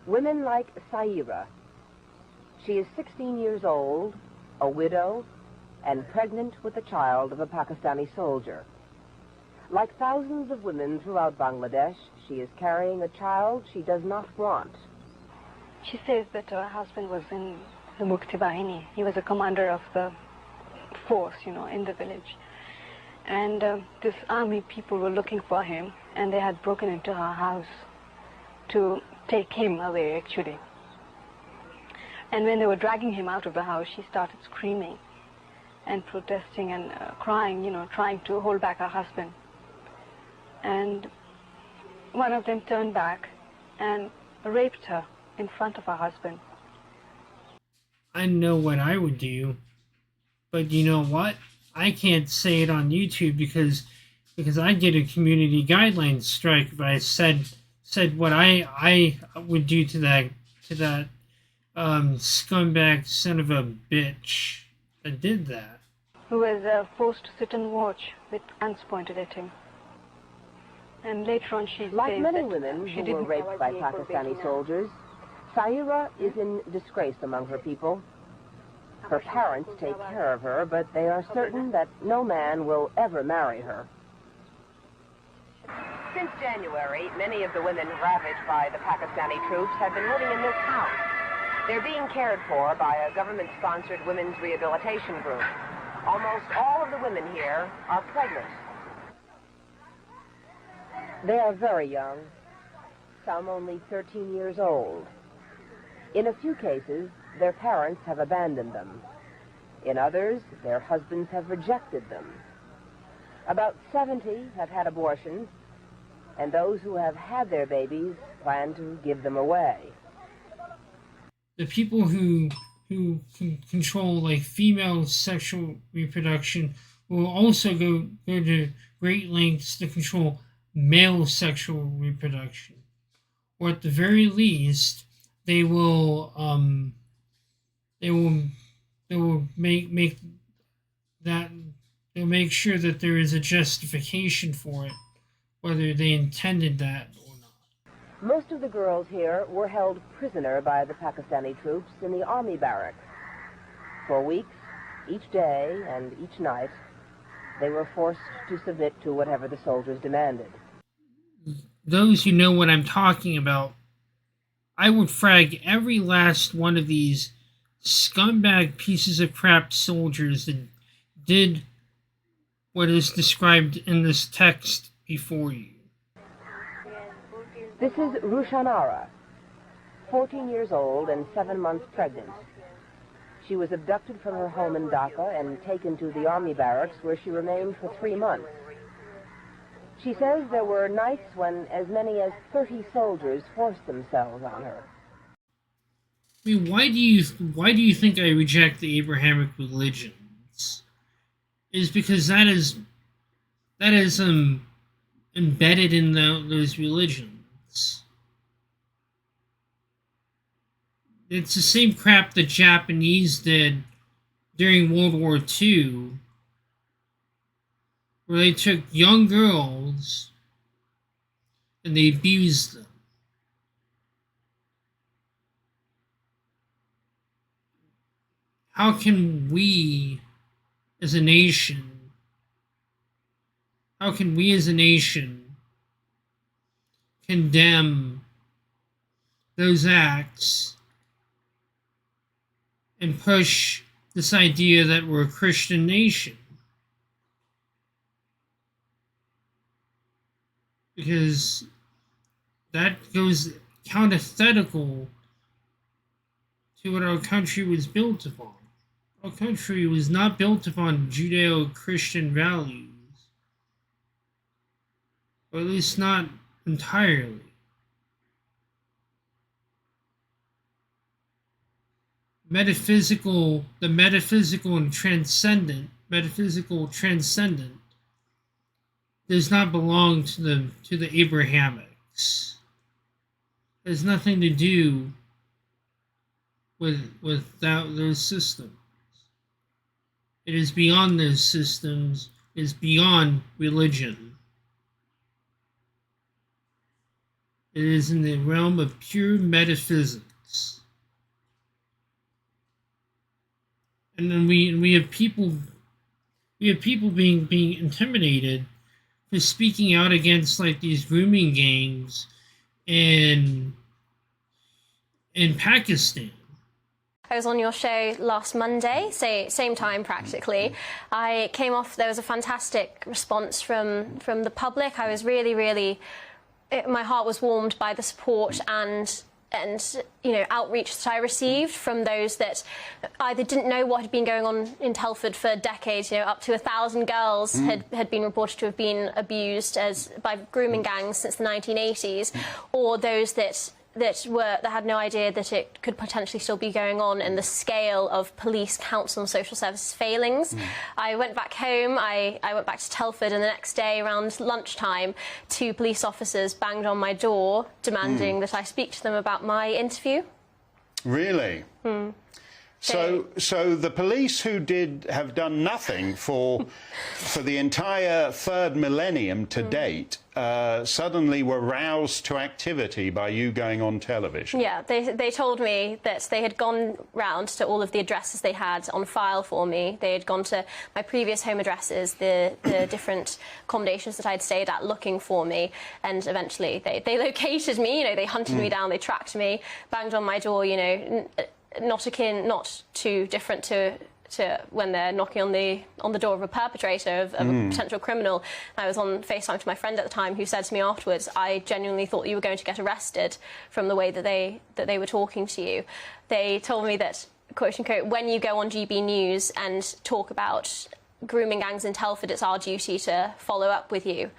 Women like Saira. She is 16 years old, a widow, and pregnant with a child of a Pakistani soldier. Like thousands of women throughout Bangladesh, she is carrying a child she does not want. She says that her husband was in the Mukti Bahini. He was a commander of the force, in the village. And this army people were looking for him, and they had broken into her house to take him away, actually. And when they were dragging him out of the house, she started screaming and protesting and crying, trying to hold back her husband. And one of them turned back and raped her in front of her husband. I know what I would do, but you know what? I can't say it on YouTube because I'd get a community guidelines strike if I said what I would do to that scumbag son of a bitch that did that. Who was forced to sit and watch with guns pointed at him. And later on she Like says many that women she who were didn't raped by Pakistani soldiers, Saira is in disgrace among her people. Her parents take care of her, but they are certain that no man will ever marry her. Since January, many of the women ravaged by the Pakistani troops have been living in this house. They're being cared for by a government-sponsored women's rehabilitation group. Almost all of the women here are pregnant. They are very young, some only 13 years old. In a few cases, their parents have abandoned them. In others, their husbands have rejected them. About 70 have had abortions, and those who have had their babies plan to give them away. The people who control like female sexual reproduction will also go to great lengths to control male sexual reproduction, or at the very least, they will make that they'll make sure that there is a justification for it, whether they intended that or not. Most of the girls here were held prisoner by the Pakistani troops in the army barracks. For weeks, each day and each night, they were forced to submit to whatever the soldiers demanded. Those who know what I'm talking about, I would frag every last one of these scumbag pieces of crap soldiers that did what is described in this text before you. This is Rushanara, 14 years old and 7 months pregnant. She was abducted from her home in Dhaka and taken to the army barracks where she remained for 3 months. She says there were nights when as many as 30 soldiers forced themselves on her. I mean, why do you think I reject the Abrahamic religions? Is because that is embedded in those religions. It's the same crap the Japanese did during World War II, where they took young girls and they abused them. How can we as a nation condemn those acts and push this idea that we're a Christian nation? Because that goes antithetical to what our country was built upon. Our country was not built upon Judeo-Christian values, or at least not entirely. The metaphysical transcendent does not belong to the Abrahamics. It has nothing to do with those systems. It is beyond those systems. It is beyond religion. It is in the realm of pure metaphysics. And then we have people being intimidated for speaking out against like these grooming gangs in Pakistan. I was on your show last Monday, same time practically. I came off, there was a fantastic response from the public. I was really, my heart was warmed by the support and outreach that I received from those that either didn't know what had been going on in Telford for decades. Up to 1,000 girls had been reported to have been abused by grooming gangs since the 1980s, or those that had no idea that it could potentially still be going on, and the scale of police, council and social services failings. I went back home, I went back to Telford, and the next day around lunchtime, 2 police officers banged on my door demanding that I speak to them about my interview. Really? So the police who have done nothing for the entire 3rd millennium to date suddenly were roused to activity by you going on television. Yeah, they told me that they had gone round to all of the addresses they had on file for me. They had gone to my previous home addresses, the different accommodations that I'd stayed at looking for me, and eventually they located me. They hunted me down, they tracked me, banged on my door. Not too different to when they're knocking on the door of a perpetrator, of a potential criminal. I was on FaceTime to my friend at the time, who said to me afterwards, "I genuinely thought you were going to get arrested from the way that they were talking to you." They told me that, quote unquote, when you go on GB News and talk about grooming gangs in Telford, it's our duty to follow up with you.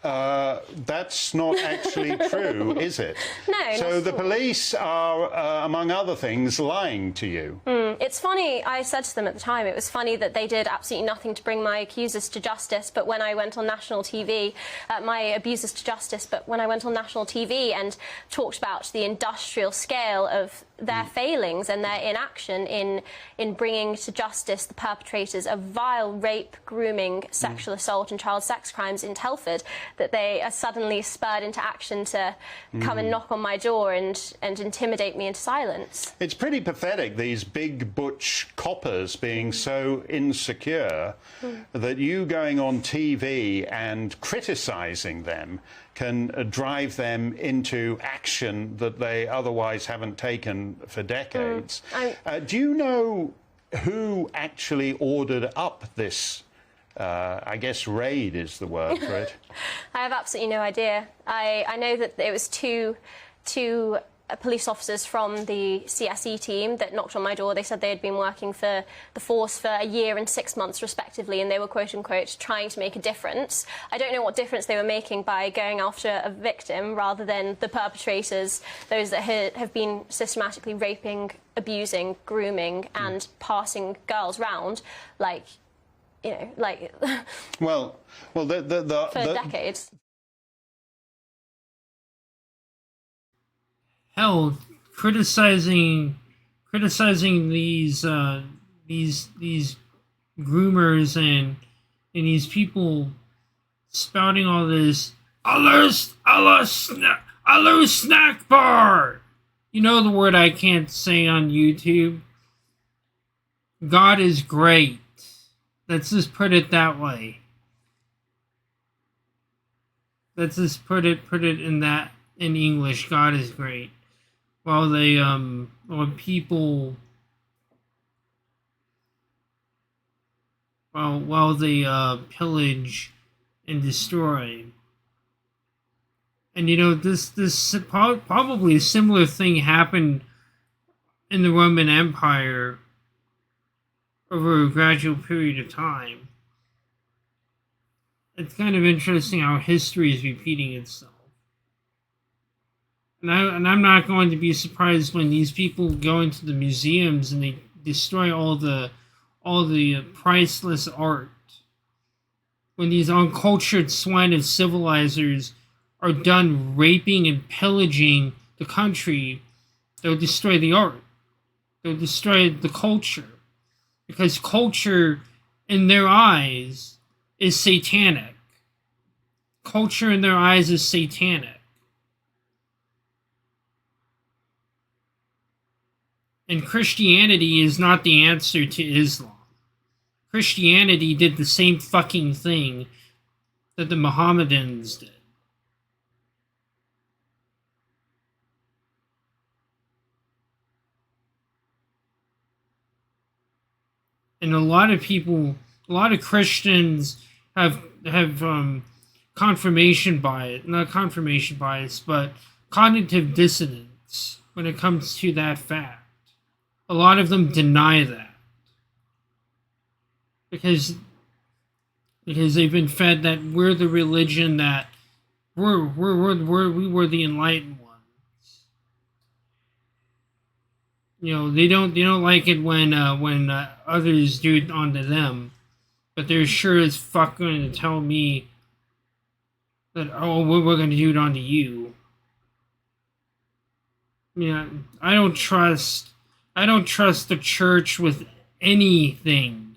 That's not actually true, is it? No. So the police are, among other things, lying to you. It's funny, I said to them at the time, it was funny that they did absolutely nothing to bring my accusers to justice, but when I went on national TV, my abusers to justice, but when I went on national TV and talked about the industrial scale of their failings and their inaction in bringing to justice the perpetrators of vile rape, grooming, sexual assault and child sex crimes in Telford, that they are suddenly spurred into action to come and knock on my door and intimidate me into silence. It's pretty pathetic, these big butch coppers being so insecure that you going on TV and criticising them can drive them into action that they otherwise haven't taken for decades. Do you know who actually ordered up this, I guess raid is the word for it? I have absolutely no idea. I know that it was two police officers from the CSE team that knocked on my door. They said they had been working for the force for a year and 6 months respectively, and they were, quote unquote, trying to make a difference. I don't know what difference they were making by going after a victim rather than the perpetrators, those that have been systematically raping, abusing, grooming and passing girls round for decades. Hell, criticizing these groomers and these people spouting all this Allah snack bar. You know the word I can't say on YouTube. God is great. Let's just put it that way. Let's just put it in English. God is great. While they pillage and destroy. And this probably a similar thing happened in the Roman Empire over a gradual period of time. It's kind of interesting how history is repeating itself. And I'm not going to be surprised when these people go into the museums and they destroy all the priceless art. When these uncultured swine of civilizers are done raping and pillaging the country, they'll destroy the art. They'll destroy the culture. Because culture, in their eyes, is satanic. Culture in their eyes is satanic. And Christianity is not the answer to Islam. Christianity did the same fucking thing that the Mohammedans did. And a lot of Christians have confirmation bias, not confirmation bias, but cognitive dissonance when it comes to that fact. A lot of them deny that because they've been fed that we're the religion, that we were the enlightened ones. You know, they don't like it when others do it onto them, but they're sure as fuck going to tell me that, oh, we're going to do it onto you. Yeah, I don't trust the church with anything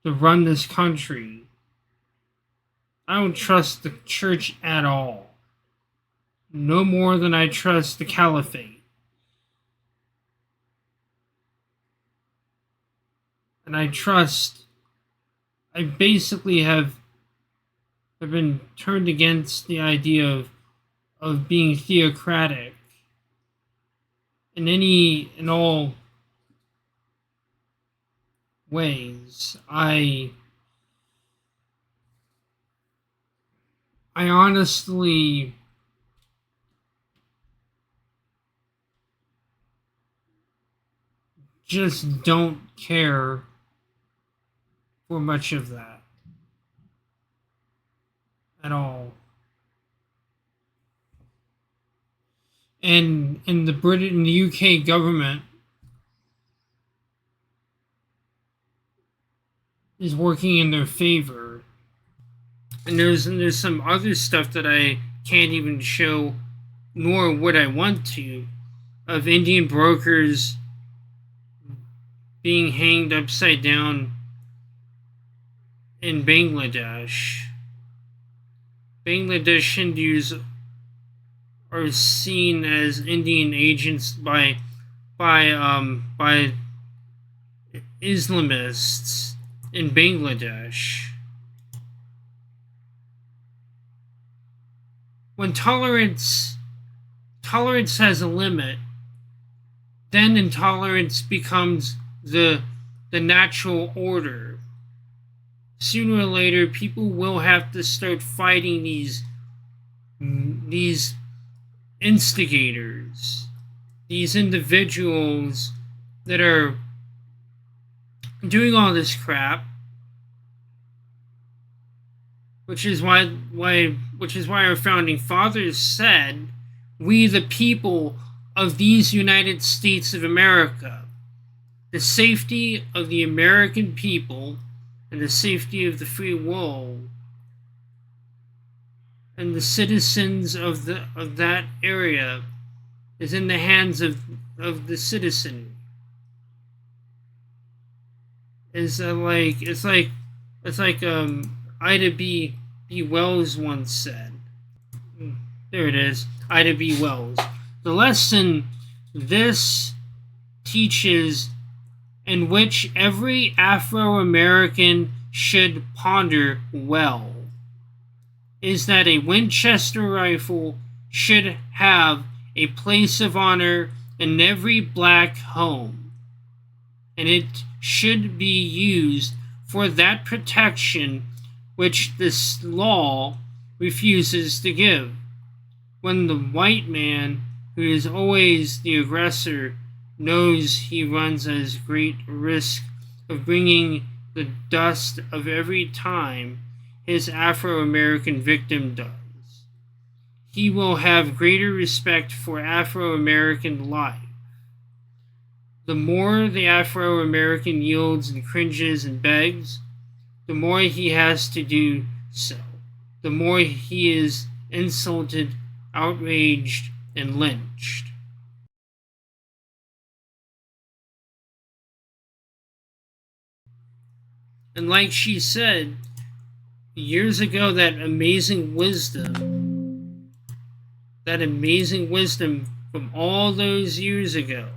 to run this country. I don't trust the church at all. No more than I trust the caliphate. And I basically have been turned against the idea of being theocratic in all ways. I honestly just don't care for much of that at all. And the UK government is working in their favor. And there's some other stuff that I can't even show, nor would I want to, of Indian brokers being hanged upside down in Bangladesh. Bangladesh Hindus are seen as Indian agents by Islamists in Bangladesh. When tolerance has a limit, then intolerance becomes the natural order. Sooner or later, people will have to start fighting these instigators, these individuals that are doing all this crap, which is why our founding fathers said, "We the people of these United States of America, the safety of the American people and the safety of the free world and the citizens of that area is in the hands of the citizen." It's like Ida B. Wells once said. There it is, Ida B. Wells. The lesson this teaches, and which every Afro-American should ponder well, is that a Winchester rifle should have a place of honor in every black home, and it should be used for that protection which this law refuses to give. When the white man, who is always the aggressor, knows he runs as great risk of bringing the dust of every time his Afro-American victim does, he will have greater respect for Afro-American life. The more the Afro-American yields and cringes and begs, the more he has to do so, the more he is insulted, outraged, and lynched. And like she said years ago, that amazing wisdom from all those years ago,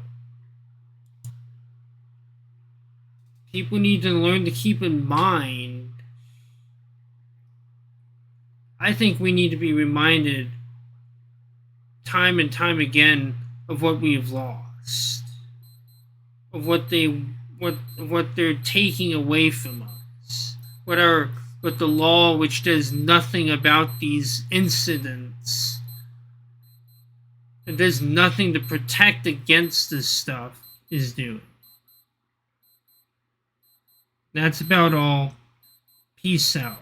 People need to learn to keep in mind. I think we need to be reminded time and time again of what we've lost, of what they're taking away from us, what the law, which does nothing about these incidents, and does nothing to protect against this stuff, is doing. That's about all. Peace out.